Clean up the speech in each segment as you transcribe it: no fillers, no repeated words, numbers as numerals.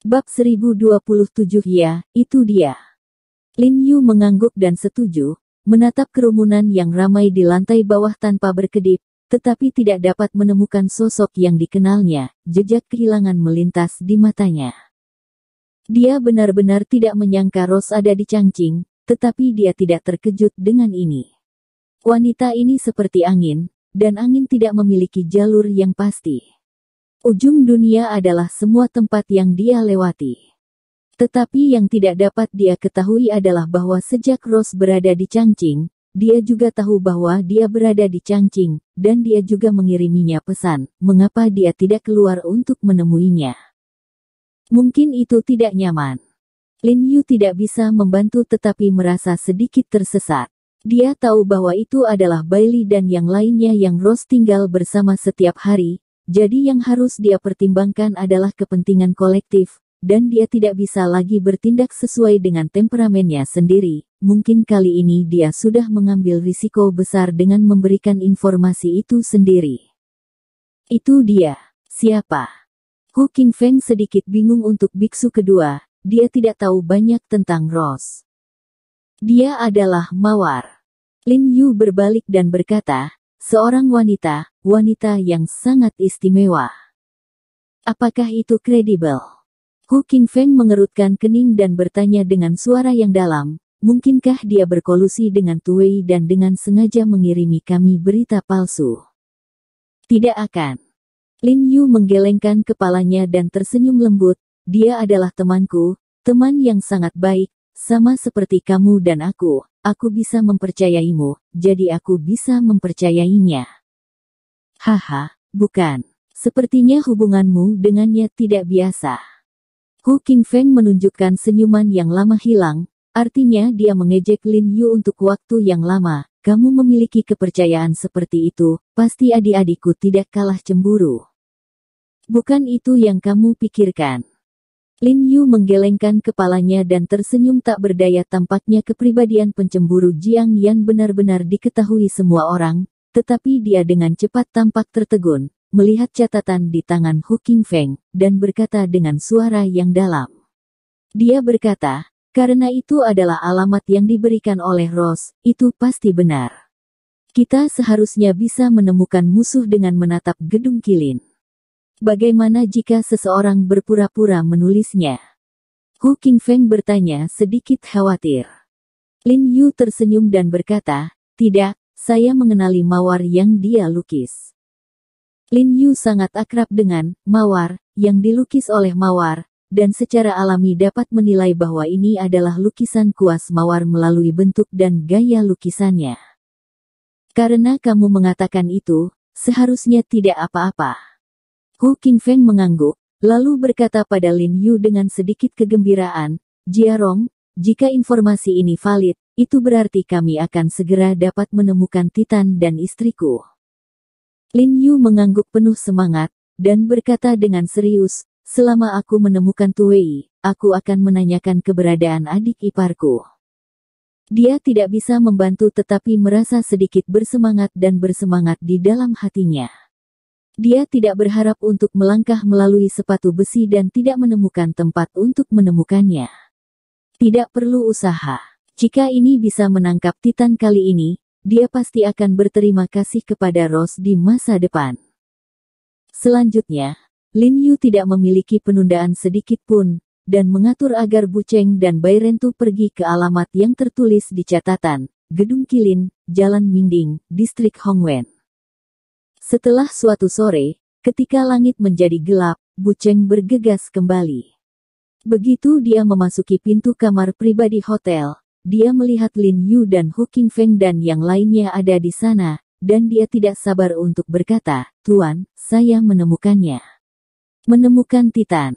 Bab 1027 Ya, itu dia. Lin Yu mengangguk dan setuju, menatap kerumunan yang ramai di lantai bawah tanpa berkedip, tetapi tidak dapat menemukan sosok yang dikenalnya, jejak kehilangan melintas di matanya. Dia benar-benar tidak menyangka Rose ada di Changqing, tetapi dia tidak terkejut dengan ini. Wanita ini seperti angin, dan angin tidak memiliki jalur yang pasti. Ujung dunia adalah semua tempat yang dia lewati. Tetapi yang tidak dapat dia ketahui adalah bahwa sejak Rose berada di Changqing, dia juga tahu bahwa dia berada di Changqing, dan dia juga mengiriminya pesan, mengapa dia tidak keluar untuk menemuinya. Mungkin itu tidak nyaman. Lin Yu tidak bisa membantu tetapi merasa sedikit tersesat. Dia tahu bahwa itu adalah Bailey dan yang lainnya yang Rose tinggal bersama setiap hari, jadi yang harus dia pertimbangkan adalah kepentingan kolektif, dan dia tidak bisa lagi bertindak sesuai dengan temperamennya sendiri. Mungkin kali ini dia sudah mengambil risiko besar dengan memberikan informasi itu sendiri. Itu dia. Siapa? Hu Qingfeng sedikit bingung untuk biksu kedua, dia tidak tahu banyak tentang Rose. Dia adalah Mawar. Lin Yu berbalik dan berkata, seorang wanita yang sangat istimewa. Apakah itu kredibel? Hu Qingfeng mengerutkan kening dan bertanya dengan suara yang dalam, mungkinkah dia berkolusi dengan Tuwei dan dengan sengaja mengirimi kami berita palsu? Tidak akan. Lin Yu menggelengkan kepalanya dan tersenyum lembut, dia adalah temanku, teman yang sangat baik, sama seperti kamu dan aku bisa mempercayaimu, jadi aku bisa mempercayainya. Haha, bukan. Sepertinya hubunganmu dengannya tidak biasa. Hu Qingfeng menunjukkan senyuman yang lama hilang, artinya dia mengejek Lin Yu untuk waktu yang lama. Kamu memiliki kepercayaan seperti itu, pasti adik-adikku tidak kalah cemburu. Bukan itu yang kamu pikirkan. Lin Yu menggelengkan kepalanya dan tersenyum tak berdaya, tampaknya kepribadian pencemburu Jiang Yan benar-benar diketahui semua orang, tetapi dia dengan cepat tampak tertegun, melihat catatan di tangan Hu Qingfeng, dan berkata dengan suara yang dalam. Dia berkata, karena itu adalah alamat yang diberikan oleh Rose, itu pasti benar. Kita seharusnya bisa menemukan musuh dengan menatap gedung kilin. Bagaimana jika seseorang berpura-pura menulisnya? Hu Qingfeng bertanya sedikit khawatir. Lin Yu tersenyum dan berkata, tidak, saya mengenali mawar yang dia lukis. Lin Yu sangat akrab dengan mawar yang dilukis oleh mawar, dan secara alami dapat menilai bahwa ini adalah lukisan kuas mawar melalui bentuk dan gaya lukisannya. Karena kamu mengatakan itu, seharusnya tidak apa-apa. Hu Qingfeng mengangguk, lalu berkata pada Lin Yu dengan sedikit kegembiraan, Jiarong, jika informasi ini valid, itu berarti kami akan segera dapat menemukan Titan dan istriku. Lin Yu mengangguk penuh semangat, dan berkata dengan serius, selama aku menemukan Tuwei, aku akan menanyakan keberadaan adik iparku. Dia tidak bisa membantu tetapi merasa sedikit bersemangat dan bersemangat di dalam hatinya. Dia tidak berharap untuk melangkah melalui sepatu besi dan tidak menemukan tempat untuk menemukannya. Tidak perlu usaha. Jika ini bisa menangkap Titan kali ini, dia pasti akan berterima kasih kepada Rose di masa depan. Selanjutnya, Lin Yu tidak memiliki penundaan sedikit pun, dan mengatur agar Bu Cheng dan Bai Rentu pergi ke alamat yang tertulis di catatan, Gedung Kilin, Jalan Minding, Distrik Hongwen. Setelah suatu sore, ketika langit menjadi gelap, Bu Cheng bergegas kembali. Begitu dia memasuki pintu kamar pribadi hotel, dia melihat Lin Yu dan Hu Qingfeng dan yang lainnya ada di sana, dan dia tidak sabar untuk berkata, Tuan, saya menemukannya. Menemukan Titan.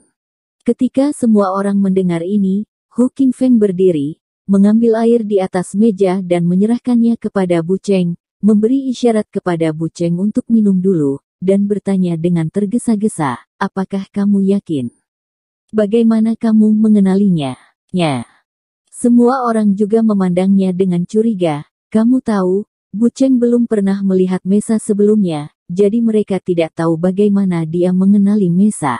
Ketika semua orang mendengar ini, Hu Qingfeng berdiri, mengambil air di atas meja dan menyerahkannya kepada Bu Cheng, memberi isyarat kepada Bu Cheng untuk minum dulu, dan bertanya dengan tergesa-gesa, apakah kamu yakin? Bagaimana kamu mengenalinya? Ya. Semua orang juga memandangnya dengan curiga. Kamu tahu, Bu Cheng belum pernah melihat Mesa sebelumnya, jadi mereka tidak tahu bagaimana dia mengenali Mesa.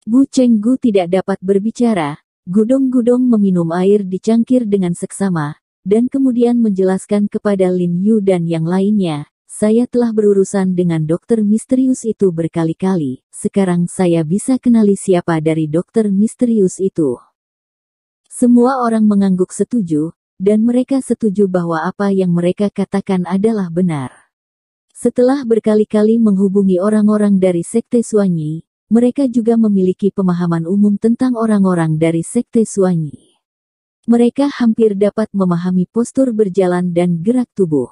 Bu Chenggu tidak dapat berbicara. Gudong-gudong meminum air di cangkir dengan seksama, dan kemudian menjelaskan kepada Lin Yu dan yang lainnya, saya telah berurusan dengan dokter misterius itu berkali-kali, sekarang saya bisa kenali siapa dari dokter misterius itu. Semua orang mengangguk setuju, dan mereka setuju bahwa apa yang mereka katakan adalah benar. Setelah berkali-kali menghubungi orang-orang dari Sekte Suanyi, mereka juga memiliki pemahaman umum tentang orang-orang dari Sekte Suanyi. Mereka hampir dapat memahami postur berjalan dan gerak tubuh.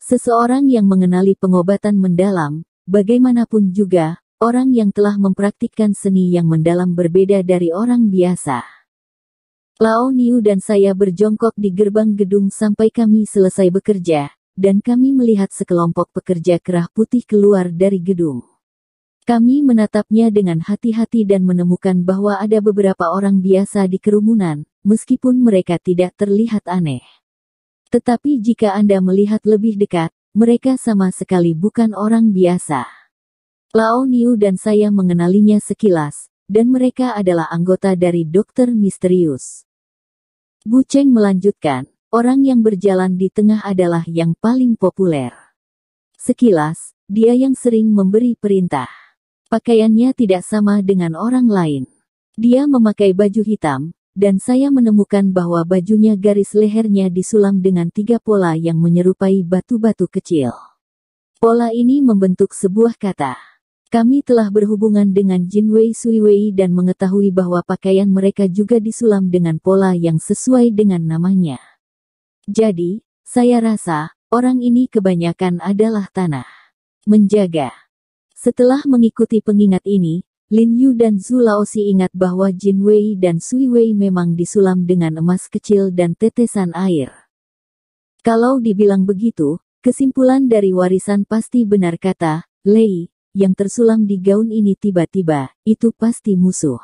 Seseorang yang mengenali pengobatan mendalam, bagaimanapun juga, orang yang telah mempraktikkan seni yang mendalam berbeda dari orang biasa. Lao Niu dan saya berjongkok di gerbang gedung sampai kami selesai bekerja, dan kami melihat sekelompok pekerja kerah putih keluar dari gedung. Kami menatapnya dengan hati-hati dan menemukan bahwa ada beberapa orang biasa di kerumunan, meskipun mereka tidak terlihat aneh. Tetapi jika Anda melihat lebih dekat, mereka sama sekali bukan orang biasa. Lao Niu dan saya mengenalinya sekilas, dan mereka adalah anggota dari Dokter Misterius. Bu Cheng melanjutkan, orang yang berjalan di tengah adalah yang paling populer. Sekilas, dia yang sering memberi perintah. Pakaiannya tidak sama dengan orang lain. Dia memakai baju hitam, dan saya menemukan bahwa bajunya garis lehernya disulam dengan 3 pola yang menyerupai batu-batu kecil. Pola ini membentuk sebuah kata. Kami telah berhubungan dengan Jin Wei Sui Wei dan mengetahui bahwa pakaian mereka juga disulam dengan pola yang sesuai dengan namanya. Jadi, saya rasa, orang ini kebanyakan adalah tanah menjaga. Setelah mengikuti pengingat ini, Lin Yu dan Zhu Laosi ingat bahwa Jin Wei dan Sui Wei memang disulam dengan emas kecil dan tetesan air. Kalau dibilang begitu, kesimpulan dari warisan pasti benar, kata Lei, yang tersulam di gaun ini tiba-tiba, itu pasti musuh.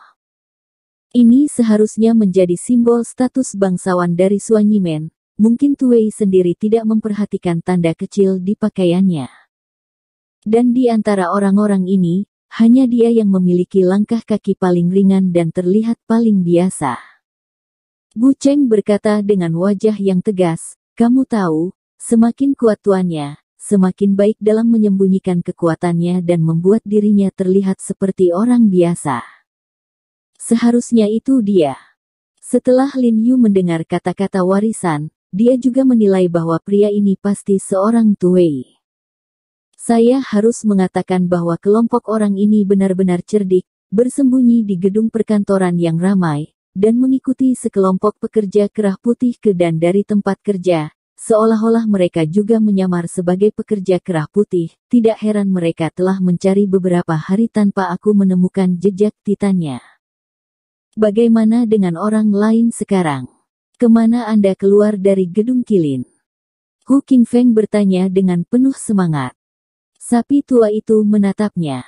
Ini seharusnya menjadi simbol status bangsawan dari Suanyimen, mungkin Tuwei sendiri tidak memperhatikan tanda kecil di pakaiannya. Dan di antara orang-orang ini, hanya dia yang memiliki langkah kaki paling ringan dan terlihat paling biasa. Bu Cheng berkata dengan wajah yang tegas, kamu tahu, semakin kuat tuannya, semakin baik dalam menyembunyikan kekuatannya dan membuat dirinya terlihat seperti orang biasa. Seharusnya itu dia. Setelah Lin Yu mendengar kata-kata warisan, dia juga menilai bahwa pria ini pasti seorang Tuwei. Saya harus mengatakan bahwa kelompok orang ini benar-benar cerdik, bersembunyi di gedung perkantoran yang ramai, dan mengikuti sekelompok pekerja kerah putih ke dan dari tempat kerja, seolah-olah mereka juga menyamar sebagai pekerja kerah putih. Tidak heran mereka telah mencari beberapa hari tanpa aku menemukan jejak titannya. Bagaimana dengan orang lain sekarang? Kemana Anda keluar dari gedung kilin? Hu Qingfeng bertanya dengan penuh semangat. Sapi tua itu menatapnya.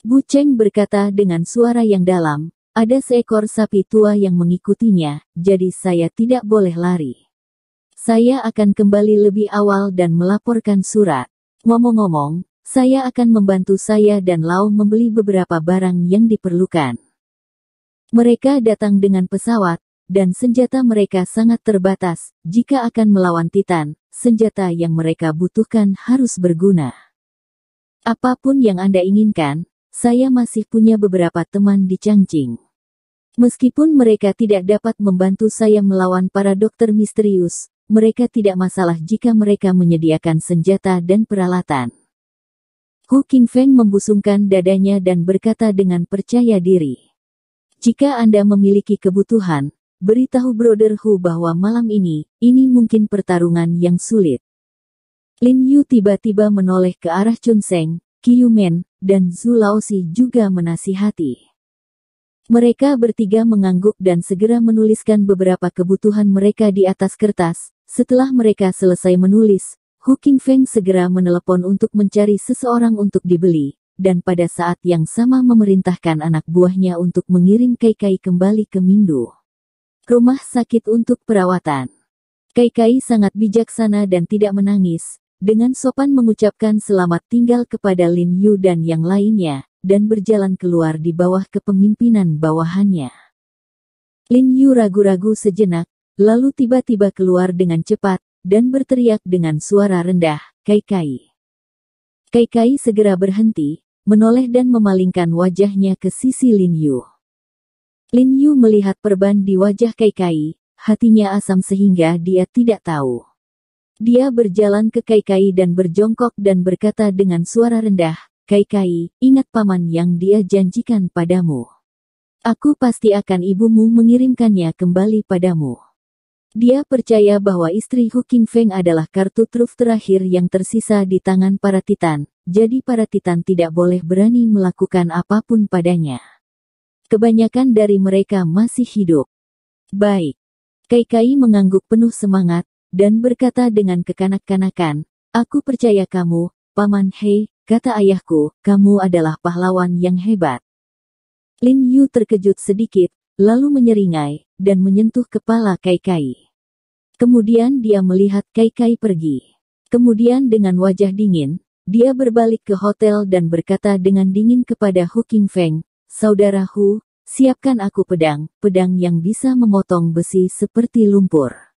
Bu Cheng berkata dengan suara yang dalam, ada seekor sapi tua yang mengikutinya, jadi saya tidak boleh lari. Saya akan kembali lebih awal dan melaporkan surat. Ngomong-ngomong, saya akan membantu saya dan Lao membeli beberapa barang yang diperlukan. Mereka datang dengan pesawat, dan senjata mereka sangat terbatas. Jika akan melawan Titan, senjata yang mereka butuhkan harus berguna. Apapun yang Anda inginkan, saya masih punya beberapa teman di Changqing. Meskipun mereka tidak dapat membantu saya melawan para dokter misterius, mereka tidak masalah jika mereka menyediakan senjata dan peralatan. Hu Qingfeng membusungkan dadanya dan berkata dengan percaya diri. Jika Anda memiliki kebutuhan, beritahu Brother Hu bahwa malam ini mungkin pertarungan yang sulit. Lin Yu tiba-tiba menoleh ke arah Chun Seng, Qiu Men, dan Zhu Laosi juga menasihati. Mereka bertiga mengangguk dan segera menuliskan beberapa kebutuhan mereka di atas kertas. Setelah mereka selesai menulis, Hu Qingfeng segera menelepon untuk mencari seseorang untuk dibeli, dan pada saat yang sama memerintahkan anak buahnya untuk mengirim Kai Kai kembali ke Mingdu, rumah sakit untuk perawatan. Kai Kai sangat bijaksana dan tidak menangis. dengan sopan mengucapkan selamat tinggal kepada Lin Yu dan yang lainnya, dan berjalan keluar di bawah kepemimpinan bawahannya. Lin Yu ragu-ragu sejenak, lalu tiba-tiba keluar dengan cepat, dan berteriak dengan suara rendah, "Kai Kai." Kai Kai segera berhenti, menoleh dan memalingkan wajahnya ke sisi Lin Yu. Lin Yu melihat perban di wajah Kai Kai, hatinya asam sehingga dia tidak tahu. Dia berjalan ke Kai Kai dan berjongkok dan berkata dengan suara rendah, "Kai Kai, ingat paman yang dia janjikan padamu. Aku pasti akan ibumu mengirimkannya kembali padamu." Dia percaya bahwa istri Hu Qingfeng adalah kartu truf terakhir yang tersisa di tangan para Titan, jadi para Titan tidak boleh berani melakukan apapun padanya. Kebanyakan dari mereka masih hidup. "Baik." Kai Kai mengangguk penuh semangat, dan berkata dengan kekanak-kanakan, "Aku percaya kamu, Paman Hei," kata ayahku, "kamu adalah pahlawan yang hebat." Lin Yu terkejut sedikit, lalu menyeringai, dan menyentuh kepala Kai Kai. Kemudian dia melihat Kai Kai pergi. Kemudian dengan wajah dingin, dia berbalik ke hotel dan berkata dengan dingin kepada Hu Qingfeng, "Saudara Hu, siapkan aku pedang yang bisa memotong besi seperti lumpur."